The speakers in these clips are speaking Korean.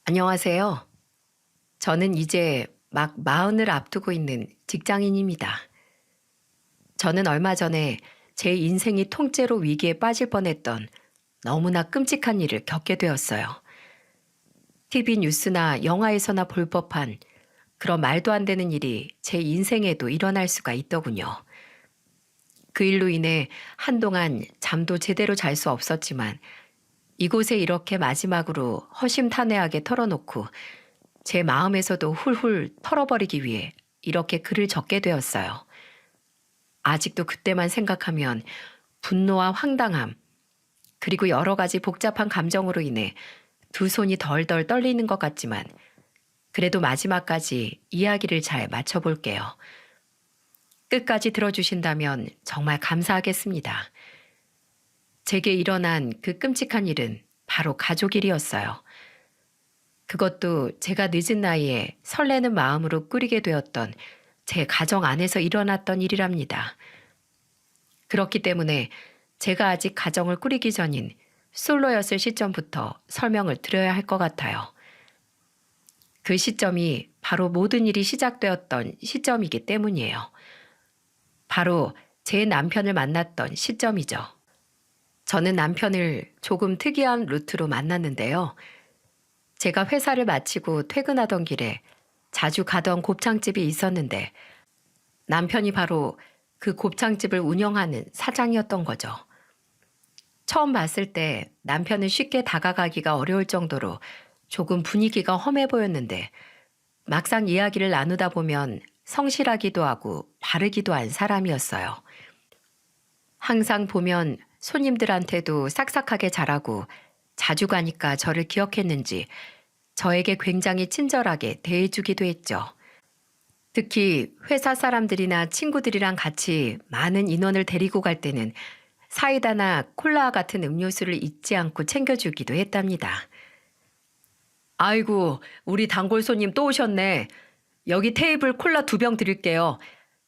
안녕하세요. 저는 이제 막 마흔을 앞두고 있는 직장인입니다. 저는 얼마 전에 제 인생이 통째로 위기에 빠질 뻔했던 너무나 끔찍한 일을 겪게 되었어요. TV 뉴스나 영화에서나 볼 법한 그런 말도 안 되는 일이 제 인생에도 일어날 수가 있더군요. 그 일로 인해 한동안 잠도 제대로 잘 수 없었지만 이곳에 이렇게 마지막으로 허심탄회하게 털어놓고 제 마음에서도 훌훌 털어버리기 위해 이렇게 글을 적게 되었어요. 아직도 그때만 생각하면 분노와 황당함, 그리고 여러 가지 복잡한 감정으로 인해 두 손이 덜덜 떨리는 것 같지만 그래도 마지막까지 이야기를 잘 맞춰볼게요. 끝까지 들어주신다면 정말 감사하겠습니다. 제게 일어난 그 끔찍한 일은 바로 가족 일이었어요. 그것도 제가 늦은 나이에 설레는 마음으로 꾸리게 되었던 제 가정 안에서 일어났던 일이랍니다. 그렇기 때문에 제가 아직 가정을 꾸리기 전인 솔로였을 시점부터 설명을 드려야 할 것 같아요. 그 시점이 바로 모든 일이 시작되었던 시점이기 때문이에요. 바로 제 남편을 만났던 시점이죠. 저는 남편을 조금 특이한 루트로 만났는데요. 제가 회사를 마치고 퇴근하던 길에 자주 가던 곱창집이 있었는데 남편이 바로 그 곱창집을 운영하는 사장이었던 거죠. 처음 봤을 때 남편은 쉽게 다가가기가 어려울 정도로 조금 분위기가 험해 보였는데 막상 이야기를 나누다 보면 성실하기도 하고 바르기도 한 사람이었어요. 항상 보면 손님들한테도 싹싹하게 잘하고 자주 가니까 저를 기억했는지 저에게 굉장히 친절하게 대해주기도 했죠. 특히 회사 사람들이나 친구들이랑 같이 많은 인원을 데리고 갈 때는 사이다나 콜라 같은 음료수를 잊지 않고 챙겨주기도 했답니다. 아이고, 우리 단골 손님 또 오셨네. 여기 테이블 콜라 2병 드릴게요.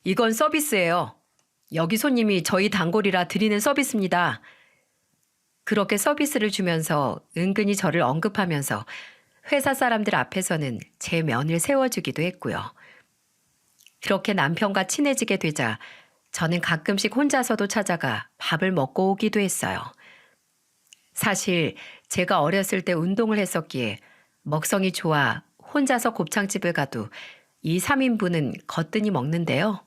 이건 서비스예요. 여기 손님이 저희 단골이라 드리는 서비스입니다. 그렇게 서비스를 주면서 은근히 저를 언급하면서 회사 사람들 앞에서는 제 면을 세워주기도 했고요. 그렇게 남편과 친해지게 되자 저는 가끔씩 혼자서도 찾아가 밥을 먹고 오기도 했어요. 사실 제가 어렸을 때 운동을 했었기에 먹성이 좋아 혼자서 곱창집을 가도 2, 3인분은 거뜬히 먹는데요.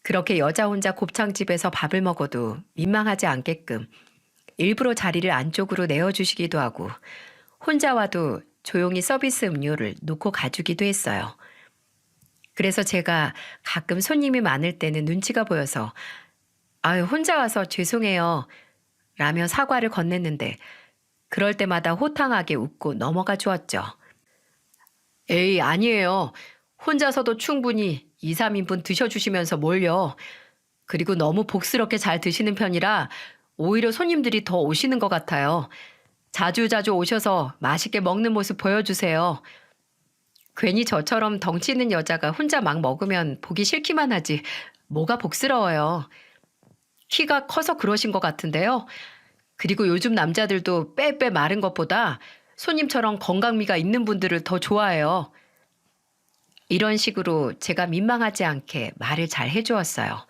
그렇게 여자 혼자 곱창집에서 밥을 먹어도 민망하지 않게끔 일부러 자리를 안쪽으로 내어주시기도 하고 혼자 와도 조용히 서비스 음료를 놓고 가주기도 했어요. 그래서 제가 가끔 손님이 많을 때는 눈치가 보여서 아유 혼자 와서 죄송해요 라며 사과를 건넸는데 그럴 때마다 호탕하게 웃고 넘어가 주었죠. 에이 아니에요. 혼자서도 충분히 2, 3인분 드셔주시면서 뭘요. 그리고 너무 복스럽게 잘 드시는 편이라 오히려 손님들이 더 오시는 것 같아요. 자주자주 오셔서 맛있게 먹는 모습 보여주세요. 괜히 저처럼 덩치 있는 여자가 혼자 막 먹으면 보기 싫기만 하지 뭐가 복스러워요. 키가 커서 그러신 것 같은데요. 그리고 요즘 남자들도 빼빼 마른 것보다 손님처럼 건강미가 있는 분들을 더 좋아해요. 이런 식으로 제가 민망하지 않게 말을 잘 해주었어요.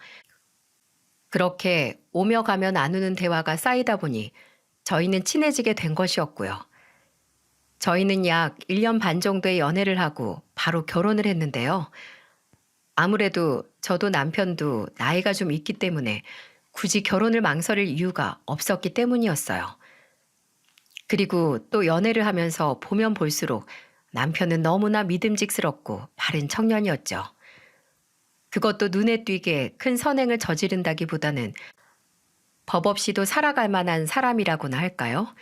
그렇게 오며 가며 나누는 대화가 쌓이다 보니 저희는 친해지게 된 것이었고요. 저희는 약 1년 반 정도의 연애를 하고 바로 결혼을 했는데요. 아무래도 저도 남편도 나이가 좀 있기 때문에 굳이 결혼을 망설일 이유가 없었기 때문이었어요. 그리고 또 연애를 하면서 보면 볼수록 남편은 너무나 믿음직스럽고 바른 청년이었죠. 그것도 눈에 띄게 큰 선행을 저지른다기보다는 법 없이도 살아갈 만한 사람이라고나 할까요?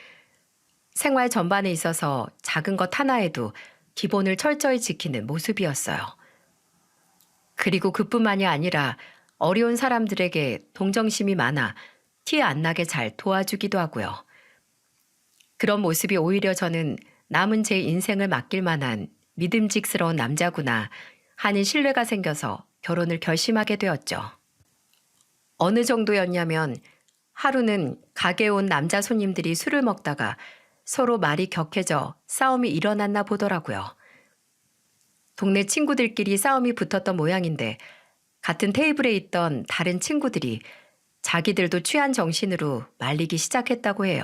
생활 전반에 있어서 작은 것 하나에도 기본을 철저히 지키는 모습이었어요. 그리고 그뿐만이 아니라 어려운 사람들에게 동정심이 많아 티 안 나게 잘 도와주기도 하고요. 그런 모습이 오히려 저는 남은 제 인생을 맡길 만한 믿음직스러운 남자구나 하는 신뢰가 생겨서 결혼을 결심하게 되었죠. 어느 정도였냐면 하루는 가게에 온 남자 손님들이 술을 먹다가 서로 말이 격해져 싸움이 일어났나 보더라고요. 동네 친구들끼리 싸움이 붙었던 모양인데 같은 테이블에 있던 다른 친구들이 자기들도 취한 정신으로 말리기 시작했다고 해요.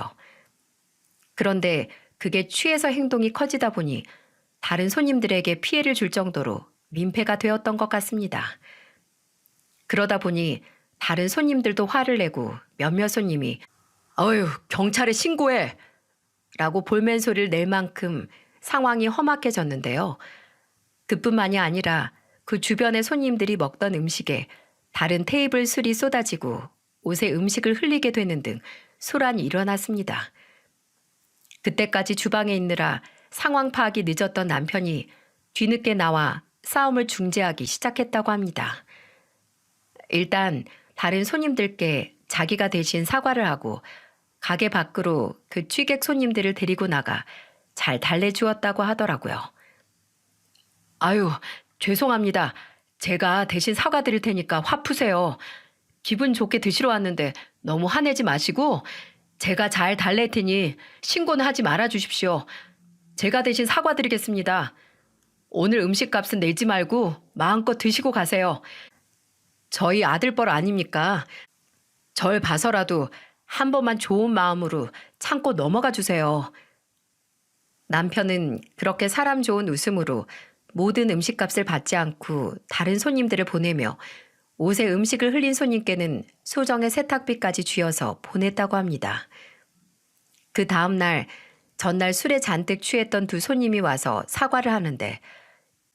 그런데 그게 취해서 행동이 커지다 보니 다른 손님들에게 피해를 줄 정도로 민폐가 되었던 것 같습니다. 그러다 보니 다른 손님들도 화를 내고 몇몇 손님이 "어휴, 경찰에 신고해!" 라고 볼멘소리를 낼 만큼 상황이 험악해졌는데요. 그뿐만이 아니라 그 주변의 손님들이 먹던 음식에 다른 테이블 술이 쏟아지고 옷에 음식을 흘리게 되는 등 소란이 일어났습니다. 그때까지 주방에 있느라 상황 파악이 늦었던 남편이 뒤늦게 나와 싸움을 중재하기 시작했다고 합니다. 일단 다른 손님들께 자기가 대신 사과를 하고 가게 밖으로 그 취객 손님들을 데리고 나가 잘 달래주었다고 하더라고요. "아유, 죄송합니다. 제가 대신 사과드릴 테니까 화 푸세요. 기분 좋게 드시러 왔는데 너무 화내지 마시고 제가 잘 달랠 테니 신고는 하지 말아 주십시오. 제가 대신 사과드리겠습니다. 오늘 음식값은 내지 말고 마음껏 드시고 가세요. 저희 아들뻘 아닙니까? 절 봐서라도 한 번만 좋은 마음으로 참고 넘어가 주세요." 남편은 그렇게 사람 좋은 웃음으로 모든 음식값을 받지 않고 다른 손님들을 보내며 옷에 음식을 흘린 손님께는 소정의 세탁비까지 쥐어서 보냈다고 합니다. 그 다음 날, 전날 술에 잔뜩 취했던 두 손님이 와서 사과를 하는데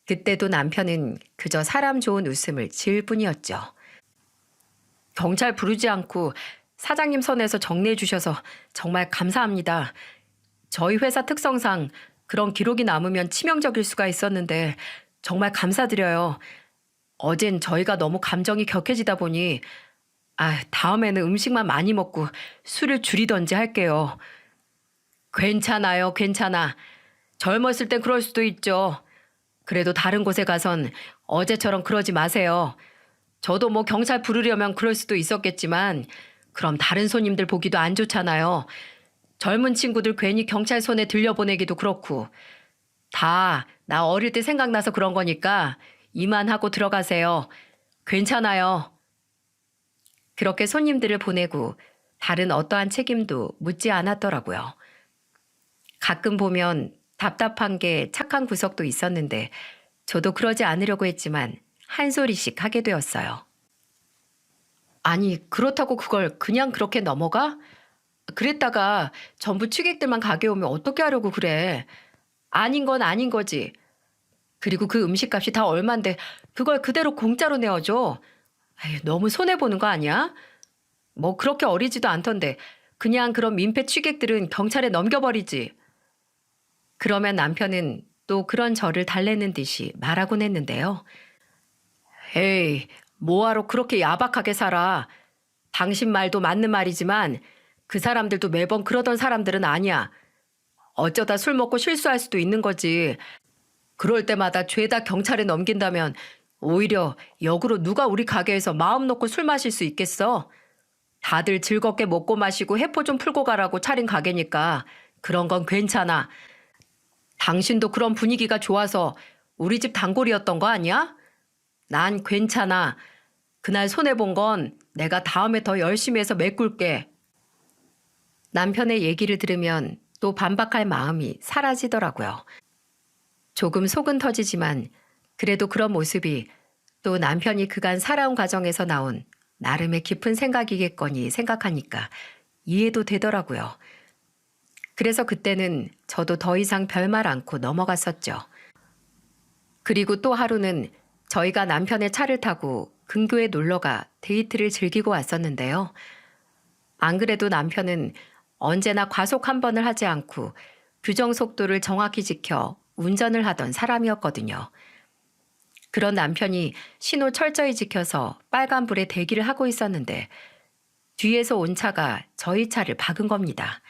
그때도 남편은 그저 사람 좋은 웃음을 지을 뿐이었죠. "경찰 부르지 않고 사장님 선에서 정리해 주셔서 정말 감사합니다. 저희 회사 특성상 그런 기록이 남으면 치명적일 수가 있었는데 정말 감사드려요. 어젠 저희가 너무 감정이 격해지다 보니 다음에는 음식만 많이 먹고 술을 줄이던지 할게요." "괜찮아요, 괜찮아. 젊었을 땐 그럴 수도 있죠. 그래도 다른 곳에 가선 어제처럼 그러지 마세요. 저도 뭐 경찰 부르려면 그럴 수도 있었겠지만 그럼 다른 손님들 보기도 안 좋잖아요. 젊은 친구들 괜히 경찰 손에 들려보내기도 그렇고. 다 나 어릴 때 생각나서 그런 거니까 이만하고 들어가세요. 괜찮아요." 그렇게 손님들을 보내고 다른 어떠한 책임도 묻지 않았더라고요. 가끔 보면 답답한 게 착한 구석도 있었는데 저도 그러지 않으려고 했지만 한 소리씩 하게 되었어요. "아니, 그렇다고 그걸 그냥 그렇게 넘어가? 그랬다가 전부 취객들만 가게 오면 어떻게 하려고 그래? 아닌 건 아닌 거지. 그리고 그 음식값이 다 얼만데 그걸 그대로 공짜로 내어줘. 에이, 너무 손해보는 거 아니야? 뭐 그렇게 어리지도 않던데 그냥 그런 민폐 취객들은 경찰에 넘겨버리지." 그러면 남편은 또 그런 저를 달래는 듯이 말하곤 했는데요. "에이, 뭐하러 그렇게 야박하게 살아. 당신 말도 맞는 말이지만 그 사람들도 매번 그러던 사람들은 아니야. 어쩌다 술 먹고 실수할 수도 있는 거지. 그럴 때마다 죄다 경찰에 넘긴다면 오히려 역으로 누가 우리 가게에서 마음 놓고 술 마실 수 있겠어? 다들 즐겁게 먹고 마시고 해포 좀 풀고 가라고 차린 가게니까 그런 건 괜찮아. 당신도 그런 분위기가 좋아서 우리 집 단골이었던 거 아니야? 난 괜찮아. 그날 손해본 건 내가 다음에 더 열심히 해서 메꿀게." 남편의 얘기를 들으면 또 반박할 마음이 사라지더라고요. 조금 속은 터지지만 그래도 그런 모습이 또 남편이 그간 살아온 과정에서 나온 나름의 깊은 생각이겠거니 생각하니까 이해도 되더라고요. 그래서 그때는 저도 더 이상 별말 않고 넘어갔었죠. 그리고 또 하루는 저희가 남편의 차를 타고 근교에 놀러가 데이트를 즐기고 왔었는데요. 안 그래도 남편은 언제나 과속 한 번을 하지 않고 규정 속도를 정확히 지켜 운전을 하던 사람이었거든요. 그런 남편이 신호 철저히 지켜서 빨간불에 대기를 하고 있었는데 뒤에서 온 차가 저희 차를 박은 겁니다.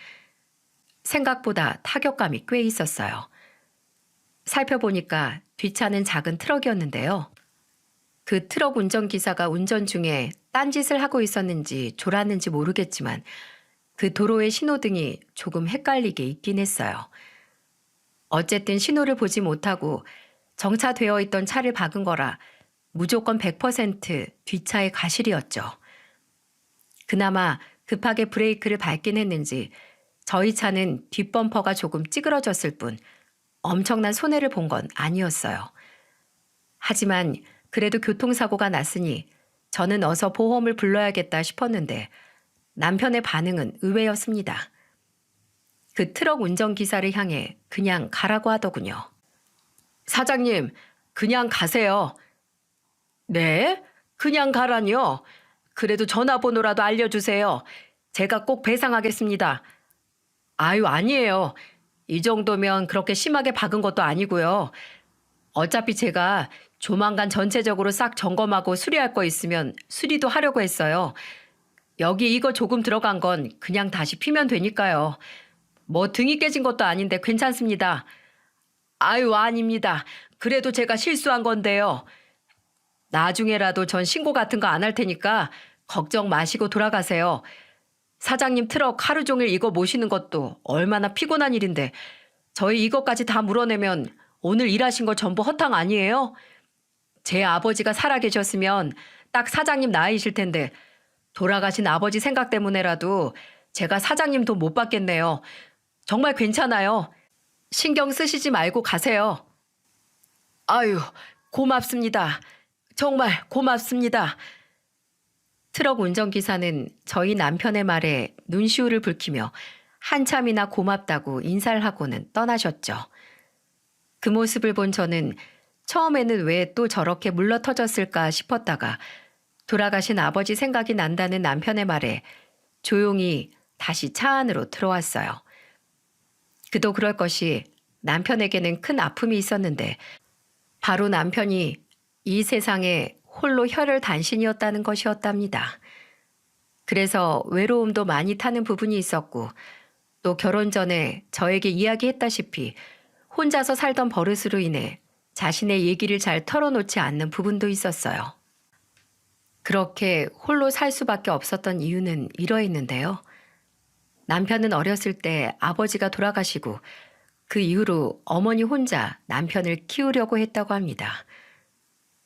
생각보다 타격감이 꽤 있었어요. 살펴보니까 뒷차는 작은 트럭이었는데요. 그 트럭 운전기사가 운전 중에 딴짓을 하고 있었는지 졸았는지 모르겠지만 그 도로의 신호등이 조금 헷갈리게 있긴 했어요. 어쨌든 신호를 보지 못하고 정차되어 있던 차를 박은 거라 무조건 100% 뒷차의 과실이었죠. 그나마 급하게 브레이크를 밟긴 했는지 저희 차는 뒷범퍼가 조금 찌그러졌을 뿐 엄청난 손해를 본 건 아니었어요. 하지만 그래도 교통사고가 났으니 저는 어서 보험을 불러야겠다 싶었는데 남편의 반응은 의외였습니다. 그 트럭 운전기사를 향해 그냥 가라고 하더군요. 사장님, 그냥 가세요. 네? 그냥 가라니요? 그래도 전화번호라도 알려주세요. 제가 꼭 배상하겠습니다. 아유, 아니에요. 이 정도면 그렇게 심하게 박은 것도 아니고요. 어차피 제가 조만간 전체적으로 싹 점검하고 수리할 거 있으면 수리도 하려고 했어요. 여기 이거 조금 들어간 건 그냥 다시 피면 되니까요. 뭐 등이 깨진 것도 아닌데 괜찮습니다. 아유, 아닙니다. 그래도 제가 실수한 건데요. 나중에라도 전 신고 같은 거 안 할 테니까 걱정 마시고 돌아가세요. 사장님 트럭 하루 종일 이거 모시는 것도 얼마나 피곤한 일인데 저희 이것까지 다 물어내면 오늘 일하신 거 전부 허탕 아니에요? 제 아버지가 살아계셨으면 딱 사장님 나이실 텐데 돌아가신 아버지 생각 때문에라도 제가 사장님 돈 못 받겠네요. 정말 괜찮아요. 신경 쓰시지 말고 가세요. 아유, 고맙습니다. 정말 고맙습니다. 트럭 운전기사는 저희 남편의 말에 눈시울을 붉히며 한참이나 고맙다고 인사를 하고는 떠나셨죠. 그 모습을 본 저는 처음에는 왜 또 저렇게 물러터졌을까 싶었다가 돌아가신 아버지 생각이 난다는 남편의 말에 조용히 다시 차 안으로 들어왔어요. 그도 그럴 것이 남편에게는 큰 아픔이 있었는데 바로 남편이 이 세상에 홀로 혈을 단신이었다는 것이었답니다. 그래서 외로움도 많이 타는 부분이 있었고 또 결혼 전에 저에게 이야기했다시피 혼자서 살던 버릇으로 인해 자신의 얘기를 잘 털어놓지 않는 부분도 있었어요. 그렇게 홀로 살 수밖에 없었던 이유는 이러했는데요. 남편은 어렸을 때 아버지가 돌아가시고 그 이후로 어머니 혼자 남편을 키우려고 했다고 합니다.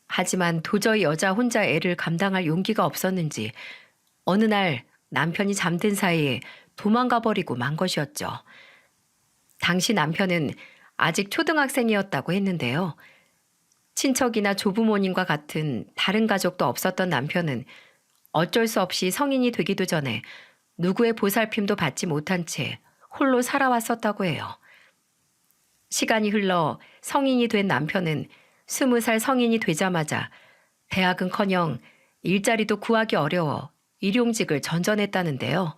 하지만 도저히 여자 혼자 애를 감당할 용기가 없었는지 어느 날 남편이 잠든 사이에 도망가 버리고 만 것이었죠. 당시 남편은 아직 초등학생이었다고 했는데요. 친척이나 조부모님과 같은 다른 가족도 없었던 남편은 어쩔 수 없이 성인이 되기도 전에 누구의 보살핌도 받지 못한 채 홀로 살아왔었다고 해요. 시간이 흘러 성인이 된 남편은 20살 성인이 되자마자 대학은커녕 일자리도 구하기 어려워 일용직을 전전했다는데요.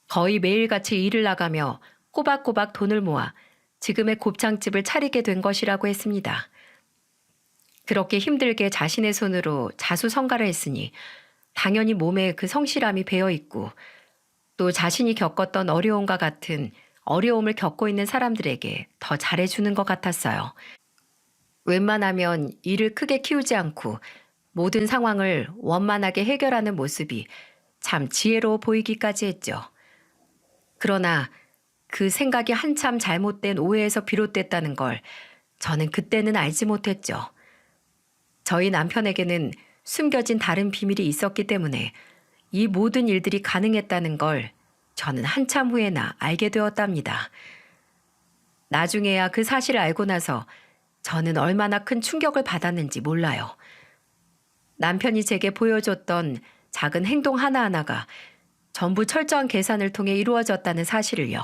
거의 매일같이 일을 나가며 꼬박꼬박 돈을 모아 지금의 곱창집을 차리게 된 것이라고 했습니다. 그렇게 힘들게 자신의 손으로 자수성가를 했으니 당연히 몸에 그 성실함이 배어있고 또 자신이 겪었던 어려움과 같은 어려움을 겪고 있는 사람들에게 더 잘해주는 것 같았어요. 웬만하면 일을 크게 키우지 않고 모든 상황을 원만하게 해결하는 모습이 참 지혜로워 보이기까지 했죠. 그러나 그 생각이 한참 잘못된 오해에서 비롯됐다는 걸 저는 그때는 알지 못했죠. 저희 남편에게는 숨겨진 다른 비밀이 있었기 때문에 이 모든 일들이 가능했다는 걸 저는 한참 후에나 알게 되었답니다. 나중에야 그 사실을 알고 나서 저는 얼마나 큰 충격을 받았는지 몰라요. 남편이 제게 보여줬던 작은 행동 하나하나가 전부 철저한 계산을 통해 이루어졌다는 사실을요.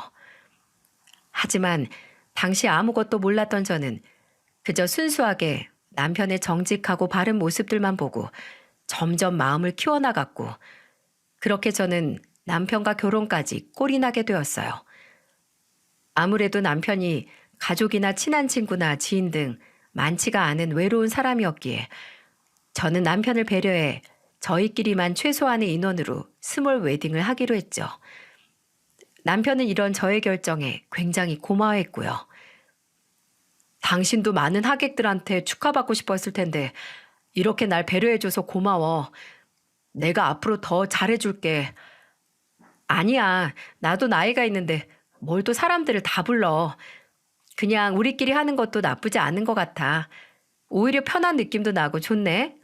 하지만 당시 아무것도 몰랐던 저는 그저 순수하게 남편의 정직하고 바른 모습들만 보고 점점 마음을 키워나갔고 그렇게 저는 남편과 결혼까지 꼴이 나게 되었어요. 아무래도 남편이 가족이나 친한 친구나 지인 등 많지가 않은 외로운 사람이었기에 저는 남편을 배려해 저희끼리만 최소한의 인원으로 스몰 웨딩을 하기로 했죠. 남편은 이런 저의 결정에 굉장히 고마워했고요. 당신도 많은 하객들한테 축하받고 싶었을 텐데 이렇게 날 배려해줘서 고마워. 내가 앞으로 더 잘해줄게. 아니야. 나도 나이가 있는데 뭘 또 사람들을 다 불러. 그냥 우리끼리 하는 것도 나쁘지 않은 것 같아. 오히려 편한 느낌도 나고 좋네.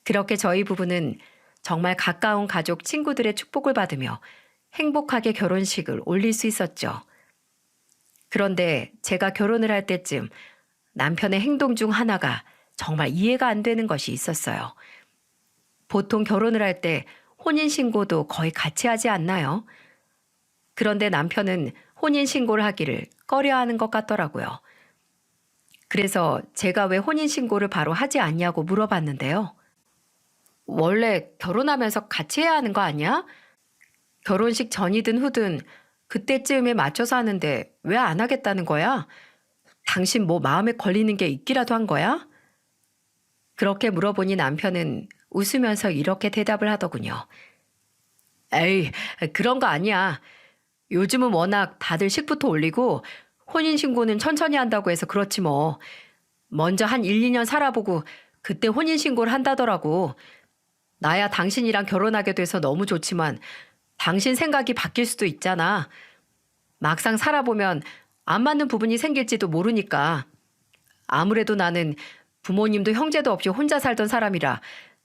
그렇게 저희 부부는 정말 가까운 가족, 친구들의 축복을 받으며 행복하게 결혼식을 올릴 수 있었죠. 그런데 제가 결혼을 할 때쯤 남편의 행동 중 하나가 정말 이해가 안 되는 것이 있었어요. 보통 결혼을 할 때 혼인신고도 거의 같이 하지 않나요? 그런데 남편은 혼인신고를 하기를 꺼려하는 것 같더라고요. 그래서 제가 왜 혼인신고를 바로 하지 않냐고 물어봤는데요. 원래 결혼하면서 같이 해야 하는 거 아니야? 결혼식 전이든 후든 그때쯤에 맞춰서 하는데 왜 안 하겠다는 거야? 당신 뭐 마음에 걸리는 게 있기라도 한 거야? 그렇게 물어보니 남편은 웃으면서 이렇게 대답을 하더군요. 에이, 그런 거 아니야. 요즘은 워낙 다들 식부터 올리고 혼인신고는 천천히 한다고 해서 그렇지 뭐. 먼저 한 1, 2년 살아보고 그때 혼인신고를 한다더라고. 나야 당신이랑 결혼하게 돼서 너무 좋지만 당신 생각이 바뀔 수도 있잖아. 막상 살아보면 안 맞는 부분이 생길지도 모르니까. 아무래도 나는 부모님도 형제도 없이 혼자 살던 사람이라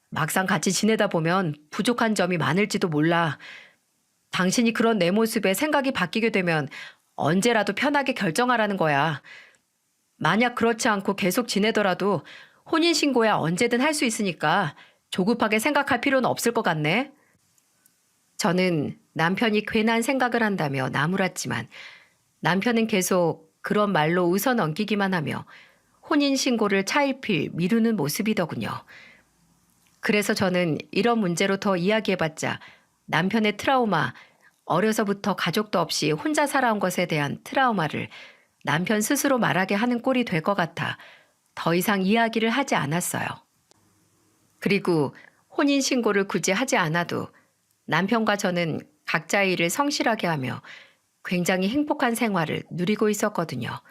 막상 같이 지내다 보면 부족한 점이 많을지도 몰라. 당신이 그런 내 모습에 생각이 바뀌게 되면 언제라도 편하게 결정하라는 거야. 만약 그렇지 않고 계속 지내더라도 혼인신고야 언제든 할 수 있으니까 조급하게 생각할 필요는 없을 것 같네. 저는 남편이 괜한 생각을 한다며 나무랐지만 남편은 계속 그런 말로 웃어 넘기기만 하며 혼인신고를 차일피일 미루는 모습이더군요. 그래서 저는 이런 문제로 더 이야기해봤자 남편의 트라우마, 어려서부터 가족도 없이 혼자 살아온 것에 대한 트라우마를 남편 스스로 말하게 하는 꼴이 될 것 같아 더 이상 이야기를 하지 않았어요. 그리고 혼인신고를 굳이 하지 않아도 남편과 저는 각자의 일을 성실하게 하며 굉장히 행복한 생활을 누리고 있었거든요.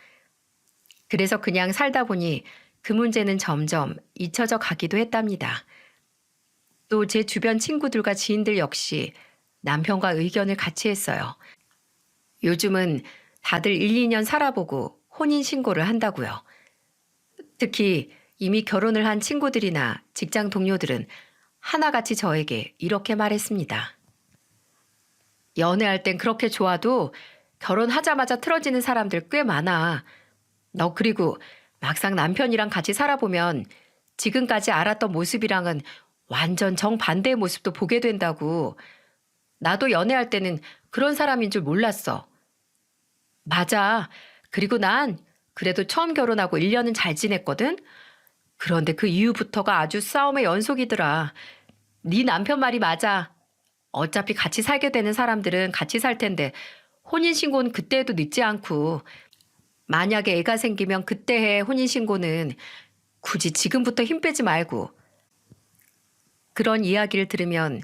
그래서 그냥 살다 보니 그 문제는 점점 잊혀져 가기도 했답니다. 또 제 주변 친구들과 지인들 역시 남편과 의견을 같이 했어요. 요즘은 다들 1, 2년 살아보고 혼인신고를 한다고요. 특히 이미 결혼을 한 친구들이나 직장 동료들은 하나같이 저에게 이렇게 말했습니다. 연애할 땐 그렇게 좋아도 결혼하자마자 틀어지는 사람들 꽤 많아. 너 그리고 막상 남편이랑 같이 살아보면 지금까지 알았던 모습이랑은 완전 정반대의 모습도 보게 된다고. 나도 연애할 때는 그런 사람인 줄 몰랐어. 맞아. 그리고 난 그래도 처음 결혼하고 1년은 잘 지냈거든? 그런데 그 이후부터가 아주 싸움의 연속이더라. 네 남편 말이 맞아. 어차피 같이 살게 되는 사람들은 같이 살 텐데 혼인신고는 그때 해도 늦지 않고 만약에 애가 생기면 그때 해 혼인신고는 굳이 지금부터 힘 빼지 말고. 그런 이야기를 들으면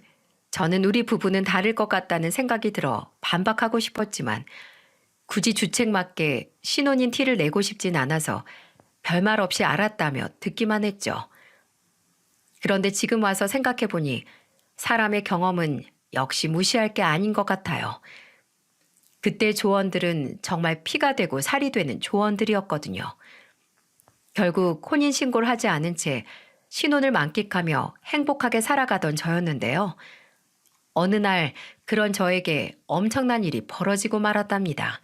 저는 우리 부부는 다를 것 같다는 생각이 들어 반박하고 싶었지만 굳이 주책 맞게 신혼인 티를 내고 싶진 않아서 별말 없이 알았다며 듣기만 했죠. 그런데 지금 와서 생각해보니 사람의 경험은 역시 무시할 게 아닌 것 같아요. 그때 조언들은 정말 피가 되고 살이 되는 조언들이었거든요. 결국 혼인신고를 하지 않은 채 신혼을 만끽하며 행복하게 살아가던 저였는데요. 어느 날 그런 저에게 엄청난 일이 벌어지고 말았답니다.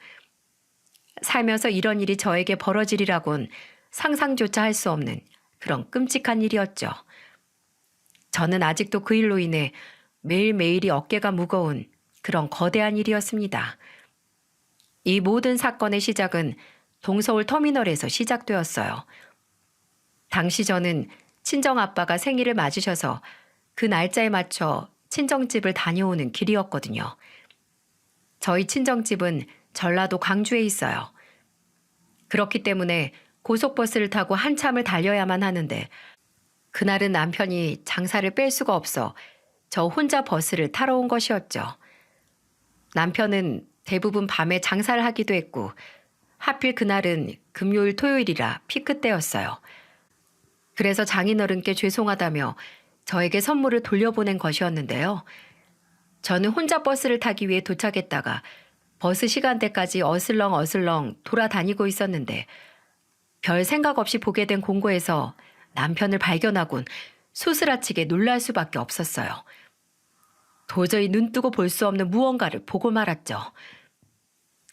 살면서 이런 일이 저에게 벌어지리라곤 상상조차 할 수 없는 그런 끔찍한 일이었죠. 저는 아직도 그 일로 인해 매일매일이 어깨가 무거운 그런 거대한 일이었습니다. 이 모든 사건의 시작은 동서울 터미널에서 시작되었어요. 당시 저는 친정아빠가 생일을 맞으셔서 그 날짜에 맞춰 친정집을 다녀오는 길이었거든요. 저희 친정집은 전라도 광주에 있어요. 그렇기 때문에 고속버스를 타고 한참을 달려야만 하는데 그날은 남편이 장사를 뺄 수가 없어 저 혼자 버스를 타러 온 것이었죠. 남편은 대부분 밤에 장사를 하기도 했고 하필 그날은 금요일 토요일이라 피크 때였어요. 그래서 장인어른께 죄송하다며 저에게 선물을 돌려보낸 것이었는데요. 저는 혼자 버스를 타기 위해 도착했다가 버스 시간대까지 어슬렁어슬렁 돌아다니고 있었는데 별 생각 없이 보게 된 공고에서 남편을 발견하곤 소스라치게 놀랄 수밖에 없었어요. 도저히 눈뜨고 볼 수 없는 무언가를 보고 말았죠.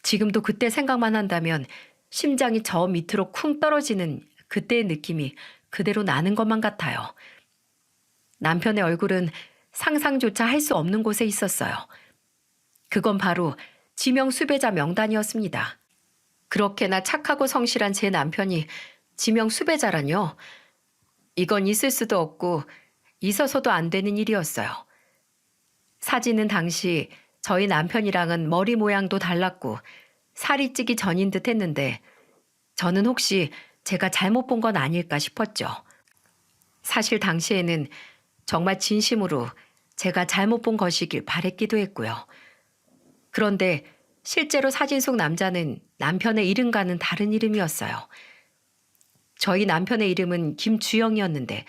지금도 그때 생각만 한다면 심장이 저 밑으로 쿵 떨어지는 그때의 느낌이 그대로 나는 것만 같아요. 남편의 얼굴은 상상조차 할 수 없는 곳에 있었어요. 그건 바로 지명 수배자 명단이었습니다. 그렇게나 착하고 성실한 제 남편이 지명 수배자라뇨. 이건 있을 수도 없고 있어서도 안 되는 일이었어요. 사진은 당시 저희 남편이랑은 머리 모양도 달랐고 살이 찌기 전인 듯 했는데 저는 혹시 제가 잘못 본 건 아닐까 싶었죠. 사실 당시에는 정말 진심으로 제가 잘못 본 것이길 바랬기도 했고요. 그런데 실제로 사진 속 남자는 남편의 이름과는 다른 이름이었어요. 저희 남편의 이름은 김주영이었는데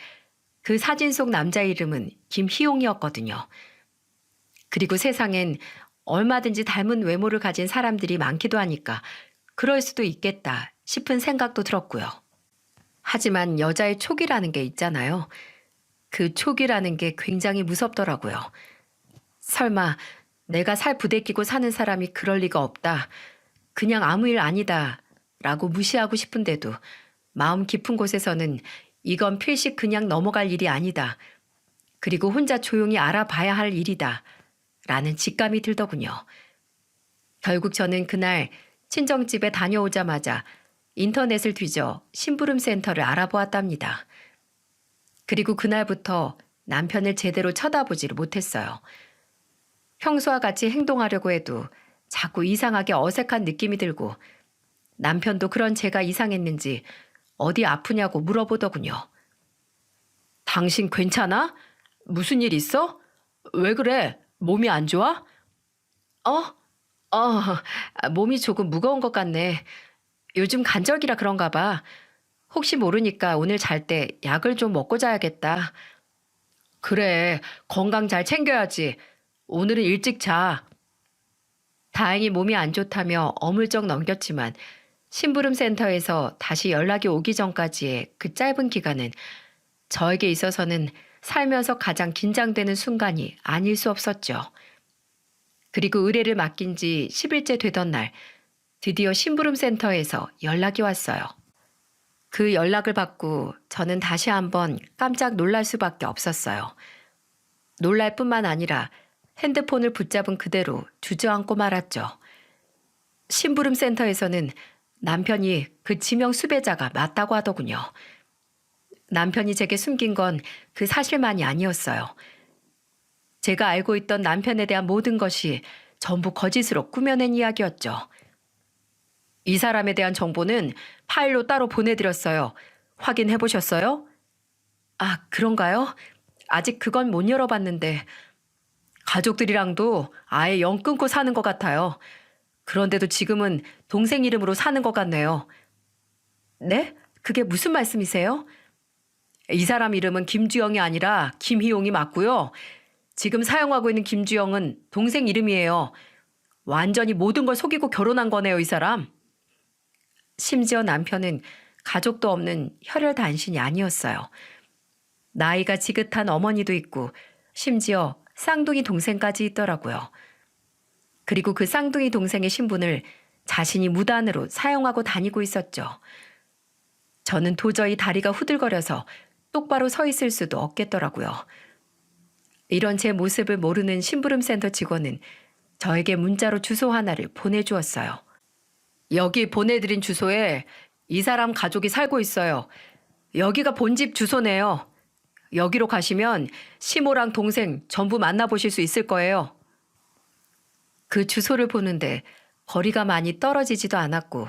그 사진 속 남자의 이름은 김희용이었거든요. 그리고 세상엔 얼마든지 닮은 외모를 가진 사람들이 많기도 하니까 그럴 수도 있겠다 싶은 생각도 들었고요. 하지만 여자의 촉이라는 게 있잖아요. 그 촉이라는 게 굉장히 무섭더라고요. 설마 내가 살 부대끼고 사는 사람이 그럴 리가 없다. 그냥 아무 일 아니다. 라고 무시하고 싶은데도 마음 깊은 곳에서는 이건 필시 그냥 넘어갈 일이 아니다. 그리고 혼자 조용히 알아봐야 할 일이다. 라는 직감이 들더군요. 결국 저는 그날 친정집에 다녀오자마자 인터넷을 뒤져 심부름센터를 알아보았답니다. 그리고 그날부터 남편을 제대로 쳐다보지를 못했어요. 평소와 같이 행동하려고 해도 자꾸 이상하게 어색한 느낌이 들고 남편도 그런 제가 이상했는지 어디 아프냐고 물어보더군요. 당신 괜찮아? 무슨 일 있어? 왜 그래? 몸이 안 좋아? 몸이 조금 무거운 것 같네. 요즘 간절기라 그런가 봐. 혹시 모르니까 오늘 잘 때 약을 좀 먹고 자야겠다. 그래, 건강 잘 챙겨야지. 오늘은 일찍 자. 다행히 몸이 안 좋다며 어물쩍 넘겼지만 심부름센터에서 다시 연락이 오기 전까지의 그 짧은 기간은 저에게 있어서는 살면서 가장 긴장되는 순간이 아닐 수 없었죠. 그리고 의뢰를 맡긴 지 10일째 되던 날 드디어 심부름센터에서 연락이 왔어요. 그 연락을 받고 저는 다시 한번 깜짝 놀랄 수밖에 없었어요. 놀랄 뿐만 아니라 핸드폰을 붙잡은 그대로 주저앉고 말았죠. 심부름센터에서는 남편이 그 지명 수배자가 맞다고 하더군요. 남편이 제게 숨긴 건 그 사실만이 아니었어요. 제가 알고 있던 남편에 대한 모든 것이 전부 거짓으로 꾸며낸 이야기였죠. 이 사람에 대한 정보는 파일로 따로 보내드렸어요. 확인해 보셨어요? 아, 그런가요? 아직 그건 못 열어봤는데 가족들이랑도 아예 연 끊고 사는 것 같아요. 그런데도 지금은 동생 이름으로 사는 것 같네요. 네? 그게 무슨 말씀이세요? 이 사람 이름은 김주영이 아니라 김희용이 맞고요. 지금 사용하고 있는 김주영은 동생 이름이에요. 완전히 모든 걸 속이고 결혼한 거네요, 이 사람. 심지어 남편은 가족도 없는 혈혈단신이 아니었어요. 나이가 지긋한 어머니도 있고 심지어 쌍둥이 동생까지 있더라고요. 그리고 그 쌍둥이 동생의 신분을 자신이 무단으로 사용하고 다니고 있었죠. 저는 도저히 다리가 후들거려서 똑바로 서 있을 수도 없겠더라고요. 이런 제 모습을 모르는 심부름센터 직원은 저에게 문자로 주소 하나를 보내주었어요. 여기 보내드린 주소에 이 사람 가족이 살고 있어요. 여기가 본집 주소네요. 여기로 가시면 시모랑 동생 전부 만나보실 수 있을 거예요. 그 주소를 보는데 거리가 많이 떨어지지도 않았고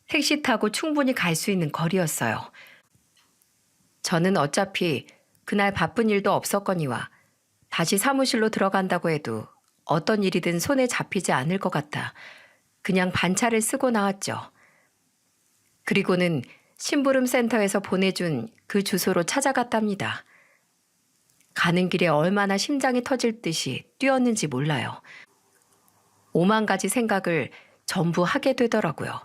택시 타고 충분히 갈 수 있는 거리였어요. 저는 어차피 그날 바쁜 일도 없었거니와 다시 사무실로 들어간다고 해도 어떤 일이든 손에 잡히지 않을 것 같아 그냥 반차를 쓰고 나왔죠. 그리고는 심부름센터에서 보내준 그 주소로 찾아갔답니다. 가는 길에 얼마나 심장이 터질 듯이 뛰었는지 몰라요. 오만 가지 생각을 전부 하게 되더라고요.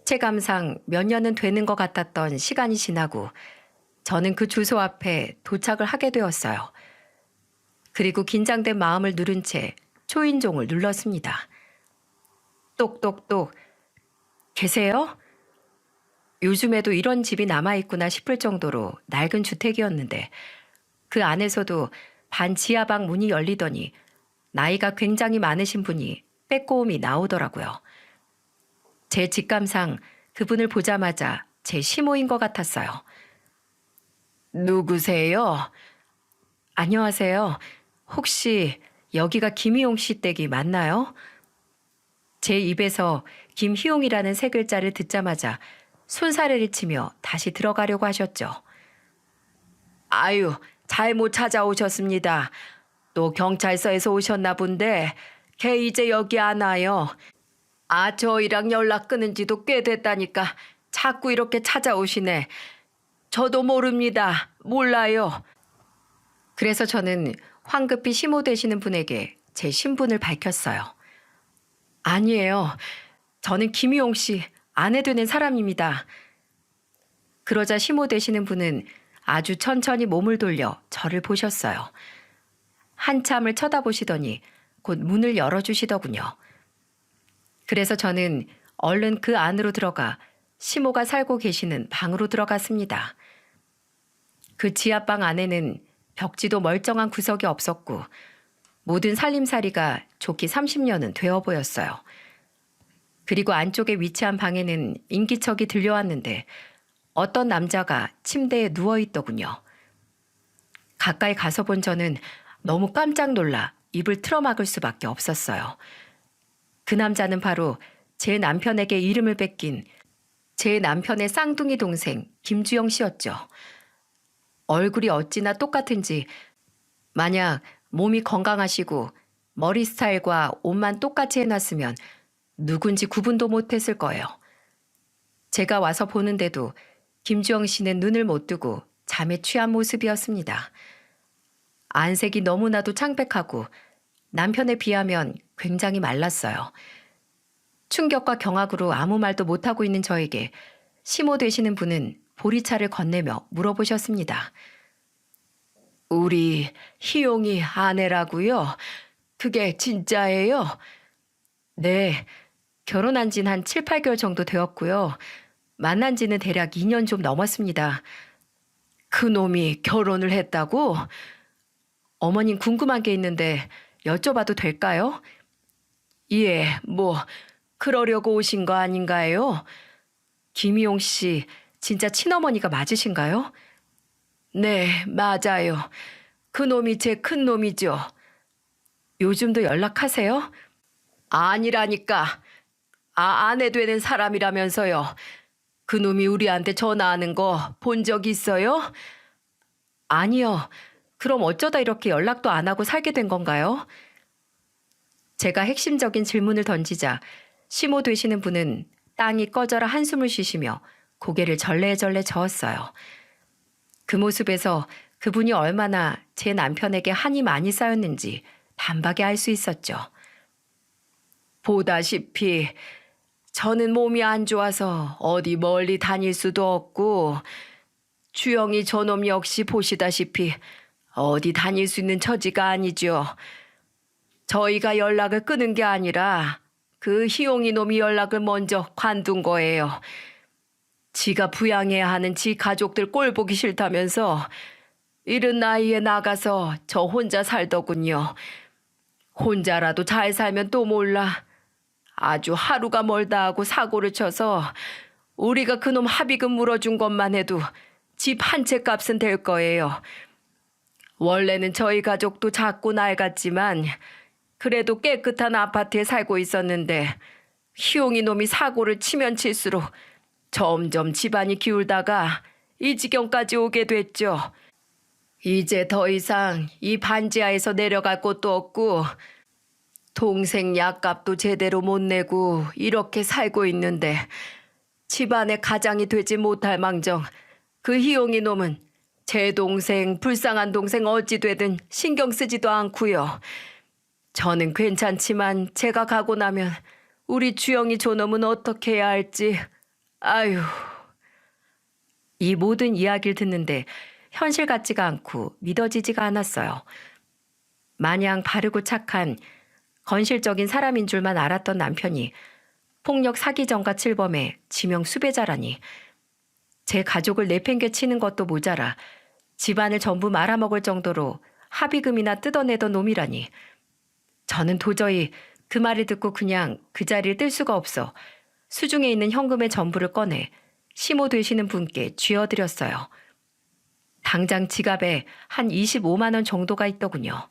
체감상 몇 년은 되는 것 같았던 시간이 지나고 저는 그 주소 앞에 도착을 하게 되었어요. 그리고 긴장된 마음을 누른 채 초인종을 눌렀습니다. 똑똑똑. 계세요? 요즘에도 이런 집이 남아있구나 싶을 정도로 낡은 주택이었는데 그 안에서도 반 지하방 문이 열리더니 나이가 굉장히 많으신 분이 빼꼼히 나오더라고요. 제 직감상 그분을 보자마자 제 시모인 것 같았어요. 누구세요? 안녕하세요. 혹시 여기가 김희용 씨 댁이 맞나요? 제 입에서 김희용이라는 세 글자를 듣자마자 손사래를 치며 다시 들어가려고 하셨죠. 아유, 잘못 찾아오셨습니다. 또 경찰서에서 오셨나 본데 걔 이제 여기 안 와요. 아, 저희랑 연락 끊은 지도 꽤 됐다니까 자꾸 이렇게 찾아오시네. 저도 모릅니다. 몰라요. 그래서 저는 황급히 시모 되시는 분에게 제 신분을 밝혔어요. 아니에요. 저는 김희용 씨 아내 되는 사람입니다. 그러자 시모 되시는 분은 아주 천천히 몸을 돌려 저를 보셨어요. 한참을 쳐다보시더니 곧 문을 열어주시더군요. 그래서 저는 얼른 그 안으로 들어가 시모가 살고 계시는 방으로 들어갔습니다. 그 지하방 안에는 벽지도 멀쩡한 구석이 없었고 모든 살림살이가 좋기 30년은 되어 보였어요. 그리고 안쪽에 위치한 방에는 인기척이 들려왔는데 어떤 남자가 침대에 누워있더군요. 가까이 가서 본 저는 너무 깜짝 놀라 입을 틀어막을 수밖에 없었어요. 그 남자는 바로 제 남편에게 이름을 뺏긴 제 남편의 쌍둥이 동생 김주영 씨였죠. 얼굴이 어찌나 똑같은지 만약 몸이 건강하시고 머리 스타일과 옷만 똑같이 해놨으면 누군지 구분도 못했을 거예요. 제가 와서 보는데도 김주영 씨는 눈을 못 뜨고 잠에 취한 모습이었습니다. 안색이 너무나도 창백하고 남편에 비하면 굉장히 말랐어요. 충격과 경악으로 아무 말도 못하고 있는 저에게 시모 되시는 분은 보리차를 건네며 물어보셨습니다. 우리 희용이 아내라고요? 그게 진짜예요? 네, 결혼한 지는 한 7, 8개월 정도 되었고요. 만난 지는 대략 2년 좀 넘었습니다. 그놈이 결혼을 했다고? 어머님 궁금한 게 있는데 여쭤봐도 될까요? 예, 그러려고 오신 거 아닌가요? 김희용 씨, 진짜 친어머니가 맞으신가요? 네, 맞아요. 그놈이 제 큰놈이죠. 요즘도 연락하세요? 아니라니까. 아내 되는 사람이라면서요. 그놈이 우리한테 전화하는 거 본 적 있어요? 아니요. 그럼 어쩌다 이렇게 연락도 안 하고 살게 된 건가요? 제가 핵심적인 질문을 던지자 시모 되시는 분은 땅이 꺼져라 한숨을 쉬시며 고개를 절레절레 저었어요. 그 모습에서 그분이 얼마나 제 남편에게 한이 많이 쌓였는지 단박에 알 수 있었죠. 보다시피 저는 몸이 안 좋아서 어디 멀리 다닐 수도 없고 주영이 저놈 역시 보시다시피 어디 다닐 수 있는 처지가 아니죠. 저희가 연락을 끊은 게 아니라 그 희용이 놈이 연락을 먼저 관둔 거예요. 지가 부양해야 하는 지 가족들 꼴 보기 싫다면서 이른 나이에 나가서 저 혼자 살더군요. 혼자라도 잘 살면 또 몰라. 아주 하루가 멀다 하고 사고를 쳐서 우리가 그놈 합의금 물어준 것만 해도 집 한 채 값은 될 거예요. 원래는 저희 가족도 작고 낡았지만 그래도 깨끗한 아파트에 살고 있었는데 희용이 놈이 사고를 치면 칠수록 점점 집안이 기울다가 이 지경까지 오게 됐죠. 이제 더 이상 이 반지하에서 내려갈 곳도 없고 동생 약값도 제대로 못 내고 이렇게 살고 있는데 집안의 가장이 되지 못할 망정 그 희용이 놈은 제 동생, 불쌍한 동생 어찌 되든 신경 쓰지도 않고요. 저는 괜찮지만 제가 가고 나면 우리 주영이 저놈은 어떻게 해야 할지. 아유. 이 모든 이야기를 듣는데 현실 같지가 않고 믿어지지가 않았어요. 마냥 바르고 착한 건실적인 사람인 줄만 알았던 남편이 폭력 사기전과 칠범의 지명 수배자라니. 제 가족을 내팽개치는 것도 모자라 집안을 전부 말아먹을 정도로 합의금이나 뜯어내던 놈이라니. 저는 도저히 그 말을 듣고 그냥 그 자리를 뜰 수가 없어 수중에 있는 현금의 전부를 꺼내 시모 되시는 분께 쥐어드렸어요. 당장 지갑에 한 25만 원 정도가 있더군요.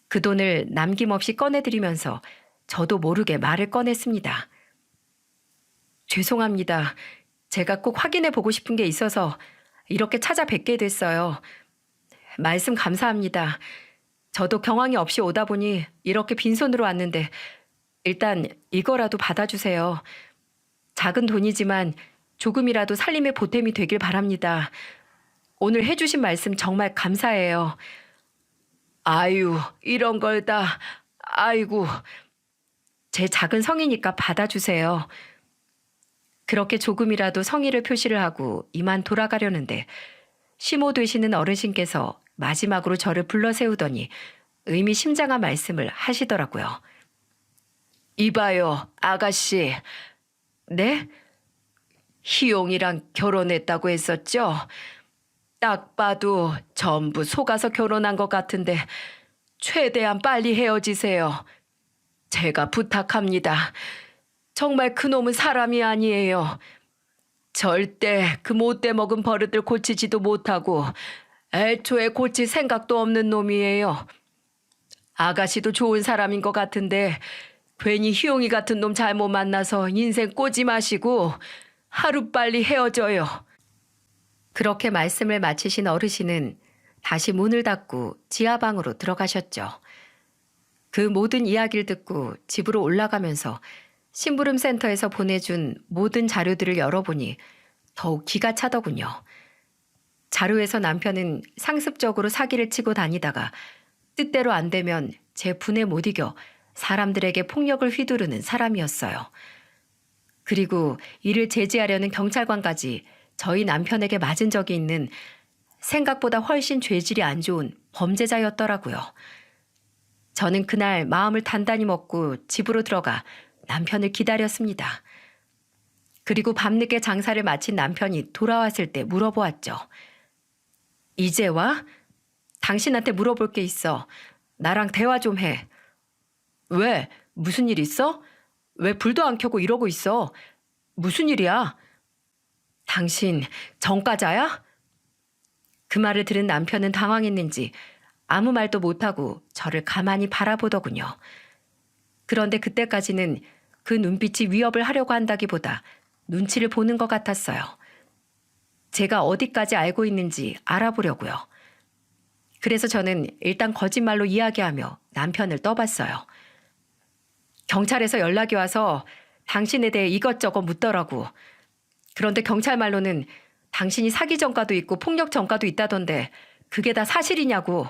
그 돈을 남김없이 꺼내드리면서 저도 모르게 말을 꺼냈습니다. 죄송합니다. 제가 꼭 확인해 보고 싶은 게 있어서 이렇게 찾아뵙게 됐어요. 말씀 감사합니다. 저도 경황이 없이 오다 보니 이렇게 빈손으로 왔는데 일단 이거라도 받아주세요. 작은 돈이지만 조금이라도 살림의 보탬이 되길 바랍니다. 오늘 해주신 말씀 정말 감사해요. 아유, 이런 걸 다. 아이고. 제 작은 성의니까 받아주세요. 그렇게 조금이라도 성의를 표시를 하고 이만 돌아가려는데 시모 되시는 어르신께서 마지막으로 저를 불러 세우더니 의미심장한 말씀을 하시더라고요. 이봐요, 아가씨. 네? 희용이랑 결혼했다고 했었죠? 딱 봐도 전부 속아서 결혼한 것 같은데 최대한 빨리 헤어지세요. 제가 부탁합니다. 정말 그놈은 사람이 아니에요. 절대 그 못돼 먹은 버릇을 고치지도 못하고 애초에 고칠 생각도 없는 놈이에요. 아가씨도 좋은 사람인 것 같은데 괜히 희용이 같은 놈 잘못 만나서 인생 꼬지 마시고 하루빨리 헤어져요. 그렇게 말씀을 마치신 어르신은 다시 문을 닫고 지하방으로 들어가셨죠. 그 모든 이야기를 듣고 집으로 올라가면서 심부름센터에서 보내준 모든 자료들을 열어보니 더욱 기가 차더군요. 자료에서 남편은 상습적으로 사기를 치고 다니다가 뜻대로 안 되면 제 분에 못 이겨 사람들에게 폭력을 휘두르는 사람이었어요. 그리고 이를 제지하려는 경찰관까지 저희 남편에게 맞은 적이 있는 생각보다 훨씬 죄질이 안 좋은 범죄자였더라고요. 저는 그날 마음을 단단히 먹고 집으로 들어가 남편을 기다렸습니다. 그리고 밤늦게 장사를 마친 남편이 돌아왔을 때 물어보았죠. 이제 와? 당신한테 물어볼 게 있어. 나랑 대화 좀 해. 왜? 무슨 일 있어? 왜 불도 안 켜고 이러고 있어? 무슨 일이야? 당신 전과자야? 그 말을 들은 남편은 당황했는지 아무 말도 못하고 저를 가만히 바라보더군요. 그런데 그때까지는 그 눈빛이 위협을 하려고 한다기보다 눈치를 보는 것 같았어요. 제가 어디까지 알고 있는지 알아보려고요. 그래서 저는 일단 거짓말로 이야기하며 남편을 떠봤어요. 경찰에서 연락이 와서 당신에 대해 이것저것 묻더라고. 그런데 경찰 말로는 당신이 사기 전과도 있고 폭력 전과도 있다던데 그게 다 사실이냐고.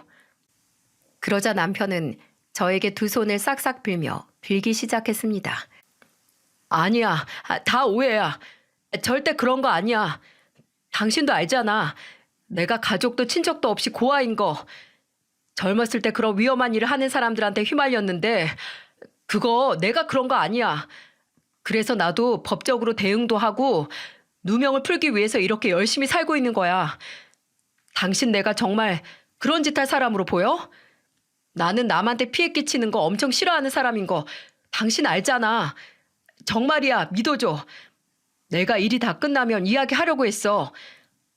그러자 남편은 저에게 두 손을 싹싹 빌며 빌기 시작했습니다. 아니야, 다 오해야. 절대 그런 거 아니야. 당신도 알잖아. 내가 가족도 친척도 없이 고아인 거. 젊었을 때 그런 위험한 일을 하는 사람들한테 휘말렸는데 그거 내가 그런 거 아니야. 그래서 나도 법적으로 대응도 하고 누명을 풀기 위해서 이렇게 열심히 살고 있는 거야. 당신 내가 정말 그런 짓 할 사람으로 보여? 나는 남한테 피해 끼치는 거 엄청 싫어하는 사람인 거 당신 알잖아. 정말이야, 믿어줘. 내가 일이 다 끝나면 이야기하려고 했어.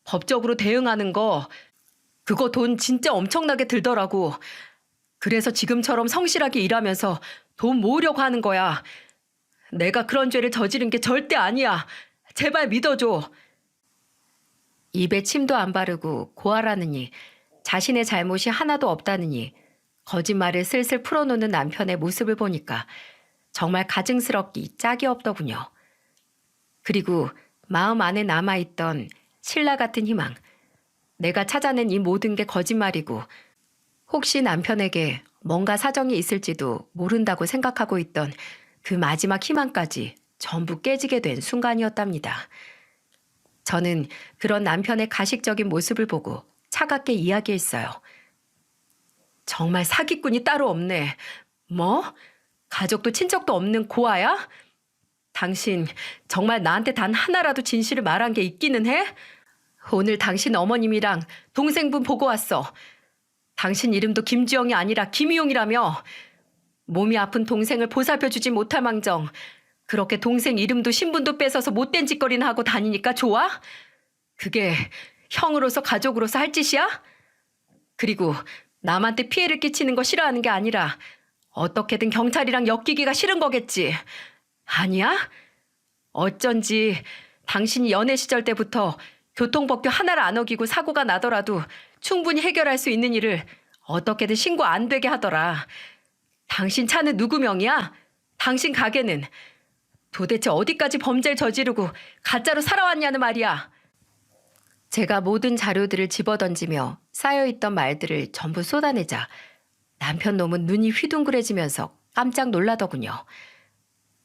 법적으로 대응하는 거 그거 돈 진짜 엄청나게 들더라고. 그래서 지금처럼 성실하게 일하면서 돈 모으려고 하는 거야. 내가 그런 죄를 저지른 게 절대 아니야. 제발 믿어줘. 입에 침도 안 바르고 고아라느니 자신의 잘못이 하나도 없다느니 거짓말을 슬슬 풀어놓는 남편의 모습을 보니까 정말 가증스럽기 짝이 없더군요. 그리고 마음 안에 남아있던 신라 같은 희망, 내가 찾아낸 이 모든 게 거짓말이고 혹시 남편에게 뭔가 사정이 있을지도 모른다고 생각하고 있던 그 마지막 희망까지 전부 깨지게 된 순간이었답니다. 저는 그런 남편의 가식적인 모습을 보고 차갑게 이야기했어요. 정말 사기꾼이 따로 없네. 뭐? 가족도 친척도 없는 고아야? 당신 정말 나한테 단 하나라도 진실을 말한 게 있기는 해? 오늘 당신 어머님이랑 동생분 보고 왔어. 당신 이름도 김주영이 아니라 김희용이라며. 몸이 아픈 동생을 보살펴주지 못할 망정 그렇게 동생 이름도 신분도 뺏어서 못된 짓거리나 하고 다니니까 좋아? 그게 형으로서 가족으로서 할 짓이야? 그리고 남한테 피해를 끼치는 거 싫어하는 게 아니라 어떻게든 경찰이랑 엮이기가 싫은 거겠지. 아니야? 어쩐지 당신이 연애 시절 때부터 교통법규 하나를 안 어기고 사고가 나더라도 충분히 해결할 수 있는 일을 어떻게든 신고 안 되게 하더라. 당신 차는 누구 명이야? 당신 가게는? 도대체 어디까지 범죄를 저지르고 가짜로 살아왔냐는 말이야. 제가 모든 자료들을 집어던지며 쌓여있던 말들을 전부 쏟아내자 남편 놈은 눈이 휘둥그레지면서 깜짝 놀라더군요.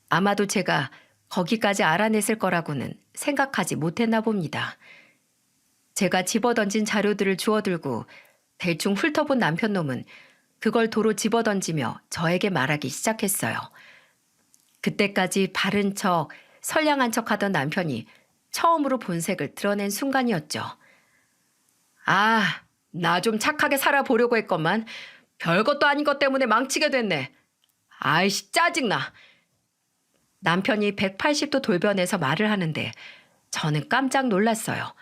아마도 제가 거기까지 알아냈을 거라고는 생각하지 못했나 봅니다. 제가 집어던진 자료들을 주워들고 대충 훑어본 남편 놈은 그걸 도로 집어던지며 저에게 말하기 시작했어요. 그때까지 바른 척, 선량한 척 하던 남편이 처음으로 본색을 드러낸 순간이었죠. 아, 나 좀 착하게 살아보려고 했건만 별것도 아닌 것 때문에 망치게 됐네. 아이씨, 짜증나. 남편이 180도 돌변해서 말을 하는데 저는 깜짝 놀랐어요.